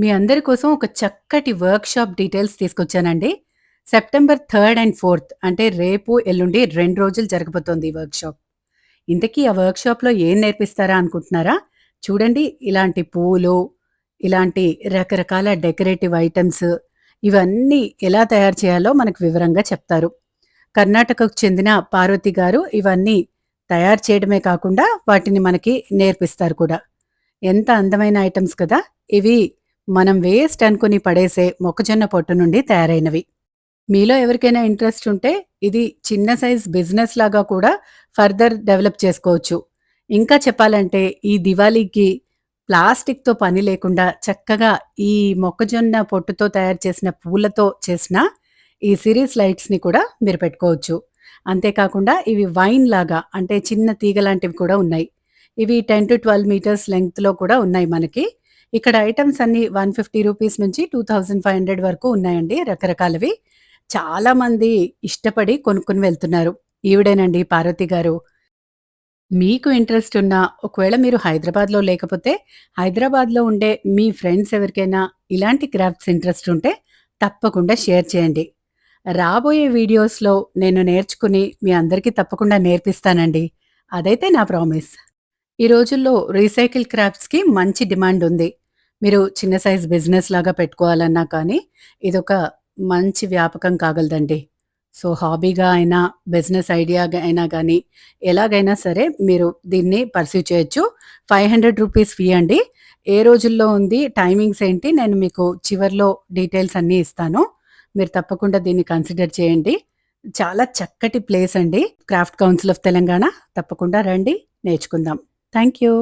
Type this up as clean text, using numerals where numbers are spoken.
మీ అందరి కోసం ఒక చక్కటి వర్క్‌షాప్ డీటెయిల్స్ తీసుకొచ్చానండి. సెప్టెంబర్ 3 అండ్ 4 అంటే రేపు, ఎల్లుండి 2 రోజులు జరగబోతోంది ఈ వర్క్‌షాప్. ఇంతకీ ఆ వర్క్‌షాప్‌లో ఏం నేర్పిస్తారా అనుకుంటున్నారా? చూడండి, ఇలాంటి పూలు, ఇలాంటి రకరకాల డెకరేటివ్ ఐటెమ్స్ ఇవన్నీ ఎలా తయారు చేయాలో మనకు వివరంగా చెప్తారు. కర్ణాటకకు చెందిన పార్వతి గారు ఇవన్నీ తయారు చేయడమే కాకుండా వాటిని మనకి నేర్పిస్తారు కూడా. ఎంత అందమైన ఐటెమ్స్ కదా! ఇవి మనం వేస్ట్ అనుకుని పడేసే మొక్కజొన్న పొట్టు నుండి తయారైనవి. మీలో ఎవరికైనా ఇంట్రెస్ట్ ఉంటే ఇది చిన్న సైజ్ బిజినెస్ లాగా కూడా ఫర్దర్ డెవలప్ చేసుకోవచ్చు. ఇంకా చెప్పాలంటే ఈ దివాళీకి ప్లాస్టిక్‌తో పని లేకుండా చక్కగా ఈ మొక్కజొన్న పొట్టుతో తయారు చేసిన పూలతో చేసిన ఈ సిరీస్ లైట్స్‌ని కూడా మీరు పెట్టుకోవచ్చు. అంతేకాకుండా ఇవి వైన్ లాగా అంటే చిన్న తీగ లాంటివి కూడా ఉన్నాయి. ఇవి 10-12 మీటర్స్ లెంగ్త్‌లో కూడా ఉన్నాయి మనకి. ఇక్కడ ఐటెమ్స్ అన్నీ రూ. 150 నుంచి 2500 వరకు ఉన్నాయండి రకరకాలవి. చాలామంది ఇష్టపడి కొనుక్కొని వెళ్తున్నారు. ఈవిడేనండి పార్వతి గారు. మీకు ఇంట్రెస్ట్ ఉన్నా, ఒకవేళ మీరు హైదరాబాద్‌లో లేకపోతే, హైదరాబాద్‌లో ఉండే మీ ఫ్రెండ్స్ ఎవరికైనా ఇలాంటి క్రాఫ్ట్స్ ఇంట్రెస్ట్ ఉంటే తప్పకుండా షేర్ చేయండి. రాబోయే వీడియోస్‌లో నేను నేర్చుకుని మీ అందరికీ తప్పకుండా నేర్పిస్తానండి. అదైతే నా ప్రామిస్. ఈ రోజుల్లో రీసైకిల్ క్రాఫ్ట్స్‌కి మంచి డిమాండ్ ఉంది. మీరు చిన్న సైజ్ బిజినెస్ లాగా పెట్టుకోవాలన్నా కానీ, ఇదొక మంచి వ్యాపకం కాగలదండి. సో, హాబీగా అయినా, బిజినెస్ ఐడియాగా అయినా గానీ, ఎలాగైనా సరే మీరు దీన్ని పర్సూ చేయొచ్చు. రూ. 500 ఫీ అండి. ఏ రోజుల్లో ఉంది, టైమింగ్స్ ఏంటి, నేను మీకు చివర్లో డీటెయిల్స్ అన్నీ ఇస్తాను. మీరు తప్పకుండా దీన్ని కన్సిడర్ చేయండి. చాలా చక్కటి ప్లేస్ అండి. Craft council of Telangana. తప్పకుండా రండి, నేర్చుకుందాం. Thank you.